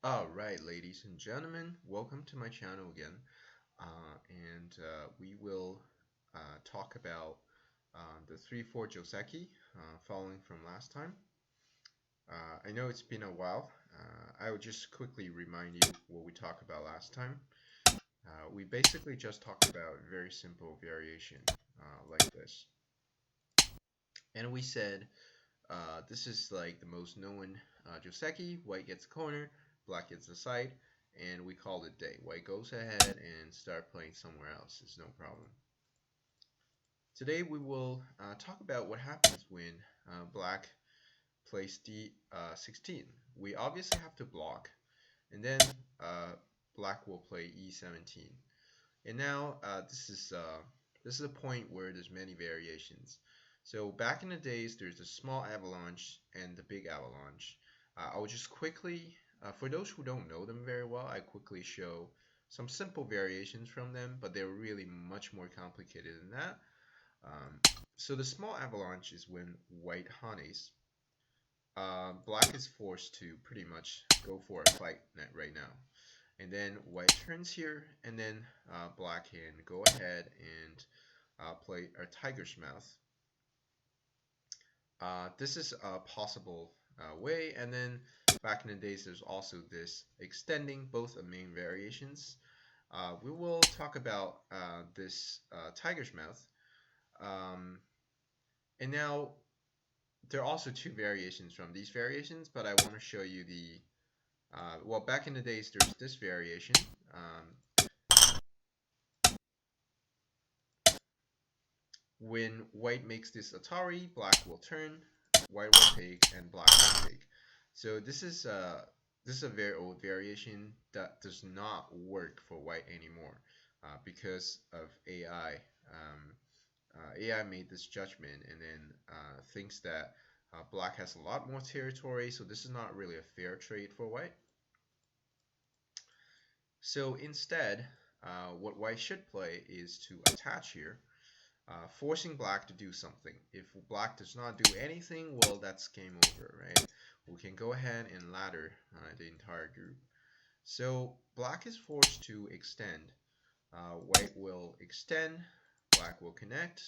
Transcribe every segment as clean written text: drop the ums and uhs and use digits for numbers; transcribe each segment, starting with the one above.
Alright, ladies and gentlemen, welcome to my channel again. And we will talk about the 3-4 Joseki, following from last time. I know it's been a while. I will just quickly remind you what we talked about last time. We basically just talked about very simple variation like this. And we said this is like the most known Joseki. White gets a corner, black gets the side, and we call it day. White goes ahead and start playing somewhere else. It's no problem. Today we will talk about what happens when black plays D16. We obviously have to block, and then black will play E17. And now this is a point where there's many variations. So back in the days, there's the small avalanche and the big avalanche. I will just quickly, for those who don't know them very well, I quickly show some simple variations from them, but they're really much more complicated than that. Um, so the small avalanche is when white honeys. Black is forced to pretty much go for a fight net right now. And then white turns here, and then black can go ahead and play a tiger's mouth. This is a possible way, and then back in the days there's also this extending, both of main variations. We will talk about this tiger's mouth. Um, and now there are also two variations from these variations, but I want to show you the well, back in the days there's this variation. When white makes this Atari, black will turn, white will take, and black will take. So this is a very old variation that does not work for white anymore because of AI. AI made this judgment and then thinks that black has a lot more territory, so this is not really a fair trade for white. So instead, what white should play is to attach here, forcing black to do something. If black does not do anything, well, that's game over, right? We can go ahead and ladder the entire group. So black is forced to extend. White will extend, black will connect,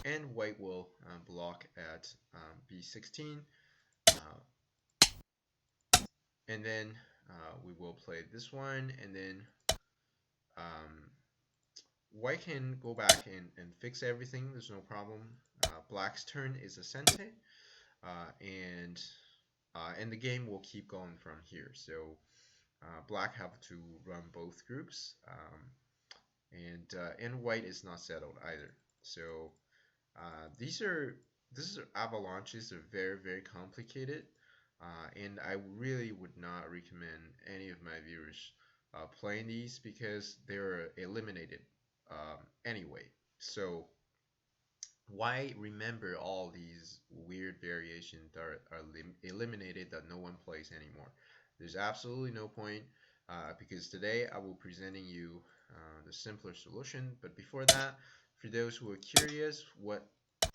and white will block at B16. And then we will play this one, and then um, white can go back and fix everything. There's no problem. Black's turn is a sente, and and the game will keep going from here. So black have to run both groups, and white is not settled either. So these are avalanches. They're very complicated, and I really would not recommend any of my viewers playing these because they're eliminated anyway. So why remember all these weird variations that are eliminated that no one plays anymore? There's absolutely no point because today I will presenting you the simpler solution. But before that, for those who are curious what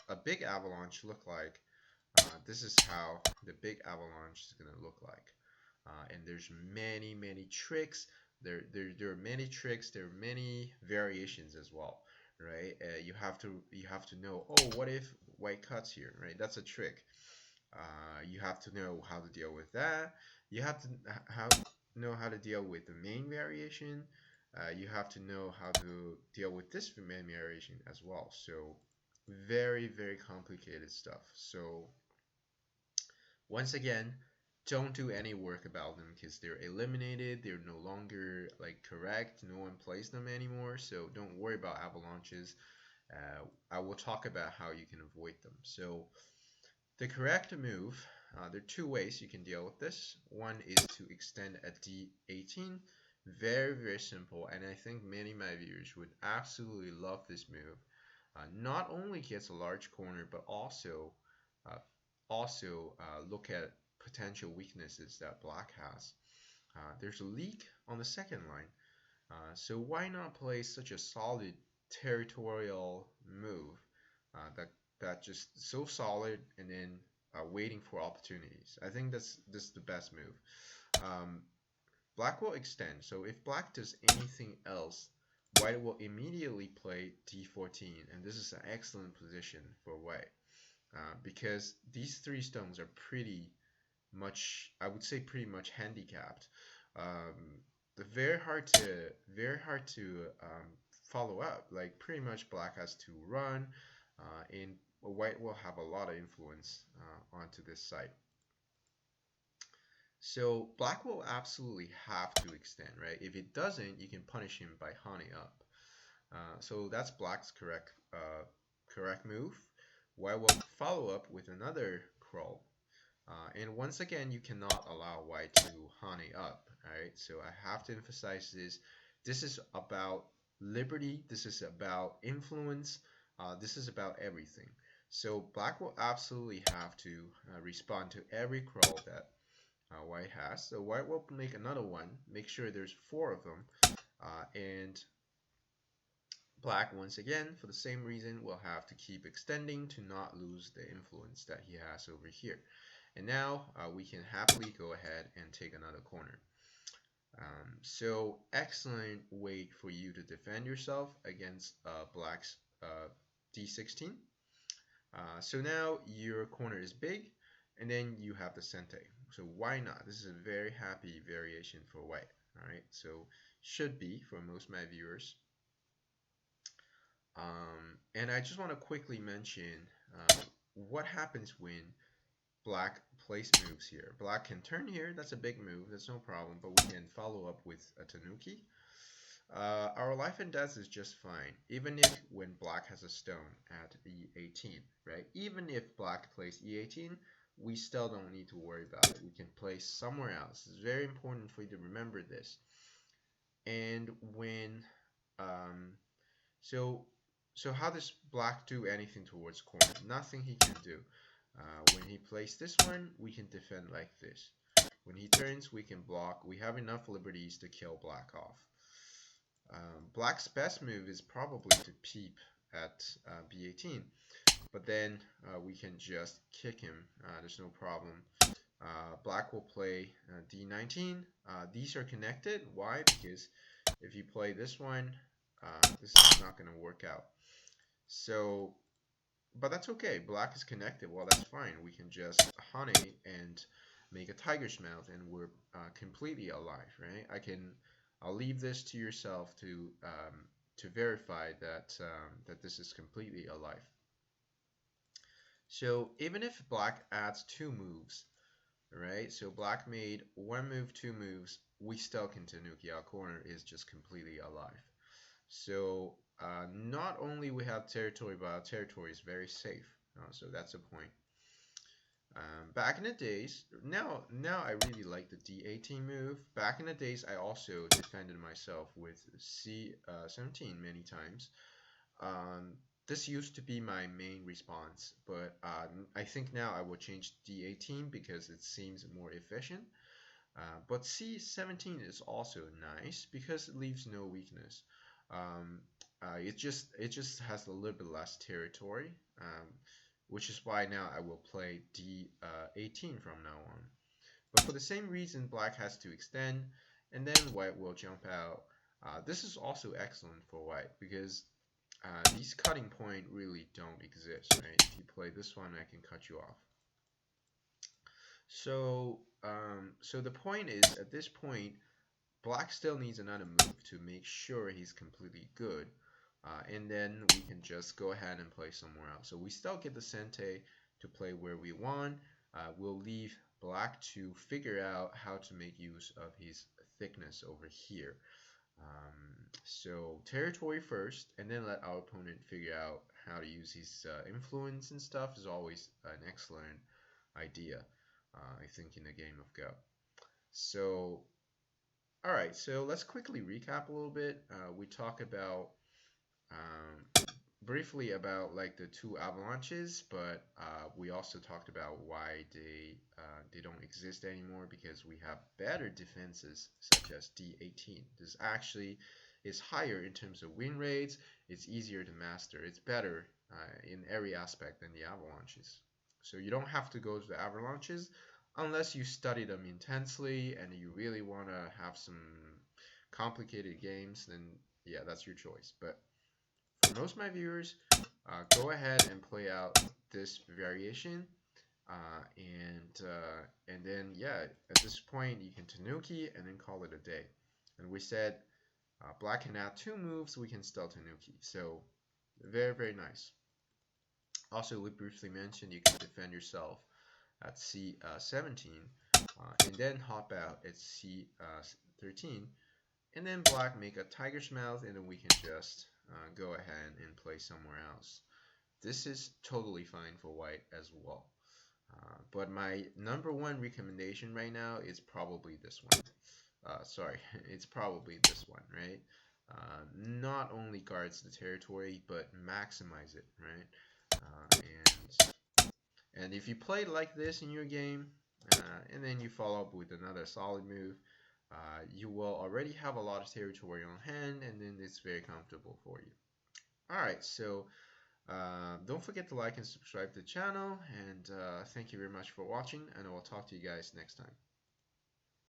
a big avalanche look like, this is how the big avalanche is gonna look like. And there's many tricks. There are many tricks. There are many variations as well, right? You have to know. Oh, what if white cuts here, right? That's a trick. You have to know how to deal with that. You have to know how to deal with the main variation. You have to know how to deal with this main variation as well. So very complicated stuff. So once again, don't do any work about them because they're eliminated. They're no longer like correct. No one plays them anymore. So don't worry about avalanches. I will talk about how you can avoid them. So the correct move, there are two ways you can deal with this. One is to extend at D18. Very simple, and I think many of my viewers would absolutely love this move. Not only gets a large corner, but uh, look at potential weaknesses that black has. There's a leak on the second line, so why not play such a solid territorial move that just so solid and then waiting for opportunities. I think that's the best move. um, black will extend. So if black does anything else, white will immediately play d14, and this is an excellent position for white because these three stones are pretty much, I would say, pretty much handicapped. Um, very hard to follow up. Like pretty much black has to run, and white will have a lot of influence onto this side. So black will absolutely have to extend, right? If it doesn't, you can punish him by hunting up. So that's black's correct move. White will follow up with another crawl. And once again, you cannot allow white to honey up, right? So I have to emphasize this. This is about liberty. This is about influence. This is about everything. So black will absolutely have to respond to every crawl that white has. So white will make another one. Make sure there's four of them. And black, once again, for the same reason, will have to keep extending to not lose the influence that he has over here. And now we can happily go ahead and take another corner. So excellent way for you to defend yourself against black's d16. So now your corner is big, and then you have the sente. So why not? This is a very happy variation for white. All right, so should be for most of my viewers. And I just want to quickly mention what happens when black place moves here. Black can turn here, that's a big move, that's no problem, but we can follow up with a tanuki. Our life and death is just fine, even if when black has a stone at e18, right? Even if black plays e18, we still don't need to worry about it. We can play somewhere else. It's very important for you to remember this. And when, um, so, so how does black do anything towards corner? Nothing he can do. When he plays this one, we can defend like this. When he turns, we can block. We have enough liberties to kill black off. Black's best move is probably to peep at b18, but then we can just kick him. There's no problem. Black will play d19. These are connected. Why? Because if you play this one, this is not going to work out. So, but that's okay. Black is connected. Well, that's fine. We can just honey and make a tiger's mouth, and we're completely alive, right? I'll leave this to yourself to verify that that this is completely alive. So even if black adds two moves, right? So black made one move, two moves, we still can tanuki. Our corner is just completely alive. So not only we have territory, but our territory is very safe. So that's a point. Back in the days, now I really like the d18 move. Back in the days, I also defended myself with c17 many times. This used to be my main response, but I think now I will change d18 because it seems more efficient. But c17 is also nice because it leaves no weakness. Um, it just has a little bit less territory, which is why now I will play d18 from now on. But for the same reason, black has to extend, and then white will jump out. This is also excellent for white because these cutting point really don't exist, right? If you play this one, I can cut you off. So the point is, at this point, black still needs another move to make sure he's completely good. And then we can just go ahead and play somewhere else. So we still get the sente to play where we want. We'll leave black to figure out how to make use of his thickness over here. So territory first, and then let our opponent figure out how to use his influence and stuff is always an excellent idea, I think, in a game of Go. So, all right, so let's quickly recap a little bit. We talk about briefly about like the two avalanches, but we also talked about why they don't exist anymore because we have better defenses such as D18. This actually is higher in terms of win rates. It's easier to master. It's better in every aspect than the avalanches. So you don't have to go to the avalanches. unless you study them intensely and you really want to have some complicated games, then yeah, that's your choice. But for most of my viewers, go ahead and play out this variation, and then yeah, at this point you can Tanuki and then call it a day. And we said black can add 2 moves, we can still Tanuki. So very very nice. Also, we briefly mentioned you can defend yourself at C17, and then hop out at C13, and then black make a tiger's mouth, and then we can just go ahead and play somewhere else. This is totally fine for white as well. But my number one recommendation right now is probably this one. Sorry, it's probably this one, right? Not only guards the territory, but maximize it, right? And if you play like this in your game, and then you follow up with another solid move, you will already have a lot of territory on hand, and then it's very comfortable for you. Alright, so don't forget to like and subscribe to the channel, and thank you very much for watching, and I will talk to you guys next time.